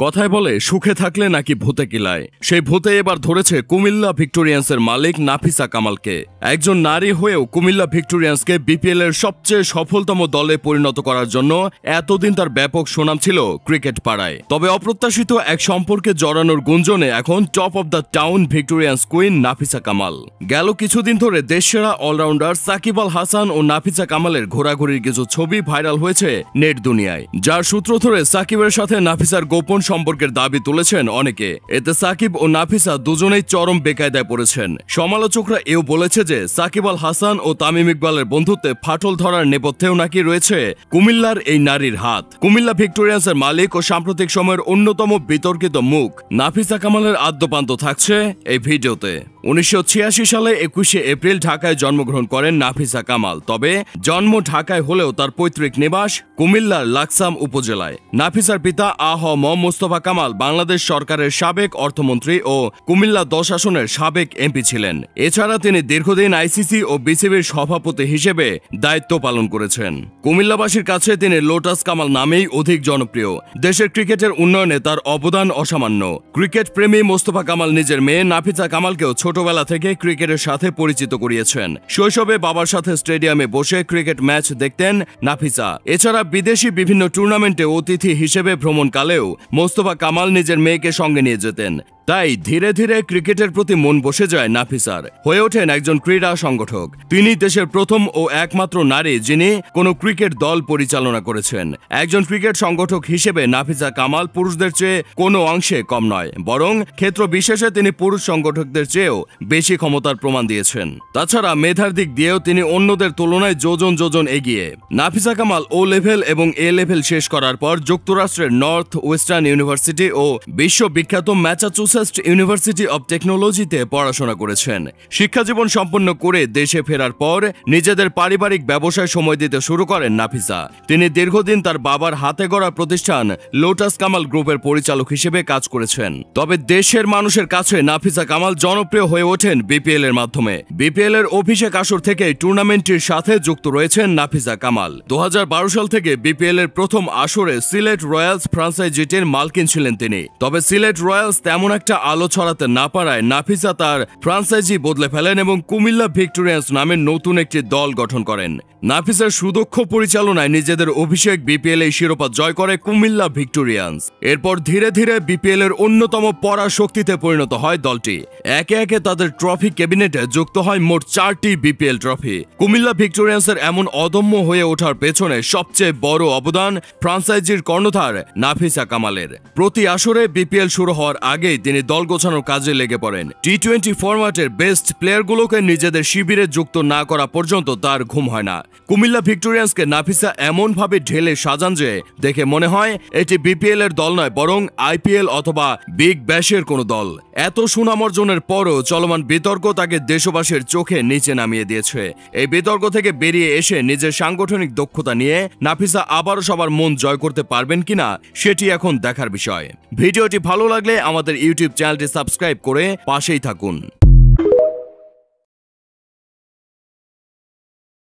কথায় বলে সুখে থাকলে নাকি ভূতে কিলায়। সেই ভূতে এবার ধরেছে কুমিল্লা ভিক্টোরিয়ান্সের মালিক নাফিসা কামালকে। একজন নারী হয়েও কুমিল্লা ভিক্টোরিয়ান্সকে বিপিএল এর সবচেয়ে সফলতম দলে পরিণত করার জন্য এতদিন তার ব্যাপক সুনাম ছিল ক্রিকেট পাড়ায়। তবে অপ্রত্যাশিত এক সম্পর্কে জড়ানোর গুঞ্জনে এখন top of the town Victorians queen Nafisa Kamal. গেল কিছুদিন ধরে দেশসেরা অলরাউন্ডার সাকিব আল হাসান ও নাফিসা কামালের ঘোরাঘুরির কিছু ছবি ভাইরাল হয়েছে নেট দুনিয়ায়, যার সূত্র ধরে সাকিবের সাথে নাফিসার গোপন সম্পর্কের দাবি তুলেছেন অনেকে। এতে সাকিব ও নাফিসা দুজনেই চরম বেকায়দায় পড়েছেন। সমালোচকরা এও বলেছে যে সাকিব আল হাসান ও তামিম ইকবালের বন্ধুত্বে ফাটল ধরার নেপথ্যেও নাকি রয়েছে কুমিল্লার এই নারীর হাত। কুমিল্লা ভিক্টোরিয়ান্সের মালিক ও সাম্প্রতিক সময়ের অন্যতম বিতর্কিত মুখ নাফিসা কামালের আদ্যপান্ত থাকছে এই ভিডিওতে। 1986 সালে 21শে এপ্রিল ঢাকায় জন্মগ্রহণ করেন নাফিসা কামাল। তবে জন্ম ঢাকায় হলেও তার পৈতৃক নিবাস কুমিল্লার লাকসাম উপজেলায়। নাফিসার পিতা আ.হ.ম. মোস্তফা কামাল বাংলাদেশ সরকারের সাবেক অর্থমন্ত্রী ও কুমিল্লা 10 আসনের সাবেক এমপি ছিলেন। এছাড়া তিনি দীর্ঘদিন আইসিসি ও বিসিবির সভাপতি হিসেবে দায়িত্ব পালন করেছেন। কুমিল্লাবাসীর কাছে তিনি লোটাস কামাল নামেই অধিক জনপ্রিয়। দেশের ক্রিকেটের উন্নয়নে তার অবদান অসামান্য। ক্রিকেট প্রেমী মোস্তফা কামাল নিজের মেয়ে নাফিসা কামালকেও ছোটবেলা থেকে ক্রিকেটের সাথে পরিচিত করিয়েছেন। শৈশবে বাবার সাথে স্টেডিয়ামে বসে ক্রিকেট ম্যাচ দেখতেন নাফিসা। এছাড়া বিদেশি বিভিন্ন টুর্নামেন্টে অতিথি হিসেবে ভ্রমণকালেও মোস্তফা কামাল নিজের মেয়েকে সঙ্গে নিয়ে যেতেন। তাই ধীরে ধীরে ক্রিকেটের প্রতি মন বসে যায় নাফিসার। হয়ে ওঠেন একজন ক্রীড়া সংগঠক। তিনি দেশের প্রথম ও একমাত্র নারী যিনি কোনো ক্রিকেট দল পরিচালনা করেছেন। একজন ক্রিকেট সংগঠক হিসেবে নাফিসা কামাল পুরুষদের চেয়ে কোনো অংশে কম নয়, বরং ক্ষেত্র বিশেষে তিনি পুরুষ সংগঠকদের চেয়েও বেশি ক্ষমতার প্রমাণ দিয়েছেন। তাছাড়া মেধার দিক দিয়েও তিনি অন্যদের তুলনায় যোজন যোজন এগিয়ে। নাফিসা কামাল ও লেভেল এবং এ লেভেল শেষ করার পর যুক্তরাষ্ট্রের নর্থ ওয়েস্টার্ন ইউনিভার্সিটি ও বিশ্ববিখ্যাত ম্যাসাচুসেটস ইউনিভার্সিটি অব টেকনোলজিতে পড়াশোনা করেছেন। শিক্ষাজীবন সম্পন্ন করে দেশে ফেরার পর নিজেদের পারিবারিক ব্যবসায় সময় দিতে শুরু করেন নাফিসা। তিনি দীর্ঘদিন তার বাবার হাতে গড়া প্রতিষ্ঠান লোটাস কামাল গ্রুপের পরিচালক হিসেবে কাজ করেছেন। তবে দেশের মানুষের কাছে নাফিসা কামাল জনপ্রিয় হয়ে ওঠেন বিপিএল এর মাধ্যমে। বিপিএল এর অভিষেক আসর থেকে টুর্নামেন্টটির সাথে যুক্ত রয়েছেন নাফিসা কামাল। 2012 সাল থেকে বিপিএল এর প্রথম আসরে সিলেট রয়্যালস ফ্র্যাঞ্চাইজিটির মালকিন ছিলেন তিনি। তবে সিলেট রয়্যালস তেমন একটা আলো ছড়াতে না পারায় নাফিসা তার ফ্র্যাঞ্চাইজি বদলে ফেলেন এবং কুমিল্লা ভিক্টোরিয়ান্স নামে নতুন একটি দল গঠন করেন। নাফিসার সুদক্ষ পরিচালনায় নিজেদের অভিষেক বিপিএল এই শিরোপা জয় করে কুমিল্লা ভিক্টোরিয়ান্স। এরপর ধীরে ধীরে বিপিএল এর অন্যতম পরাশক্তিতে পরিণত হয় দলটি। একে একে তাদের ট্রফি ক্যাবিনেটে যুক্ত হয় মোট 4টি বিপিএল ট্রফি। কুমিল্লা ভিক্টোরিয়ান্সের এমন অদম্য হয়ে ওঠার পেছনে সবচেয়ে বড় অবদান ফ্র্যাঞ্চাইজির কর্ণধার নাফিসা কামালের। প্রতি আসরে বিপিএল শুরু হওয়ার আগেই তিনি দল গোছানোর কাজে লেগে পড়েন। টি-20 ফরম্যাটের বেস্ট প্লেয়ারগুলোকে নিজেদের শিবিরে যুক্ত না করা পর্যন্ত তার ঘুম হয় না। কুমিল্লা ভিক্টোরিয়ান্সকে নাফিসা এমনভাবে ঢেলে সাজান যে দেখে মনে হয় এটি বিপিএল এর দল নয়, বরং আইপিএল অথবা বিগ ব্যাশের কোনো দল। এত সুনাম অর্জনের পরও চলমান বিতর্ক তাকে দেশবাসীর চোখে নিচে নামিয়ে দিয়েছে। এই বিতর্ক থেকে বেরিয়ে এসে নিজের সাংগঠনিক দক্ষতা নিয়ে নাফিসা আবারও সবার মন জয় করতে পারবেন কিনা সেটি এখন দেখার বিষয়। ভিডিওটি ভালো লাগলে আমাদের ইউটিউব চ্যানেলটি সাবস্ক্রাইব করে পাশেই থাকুন।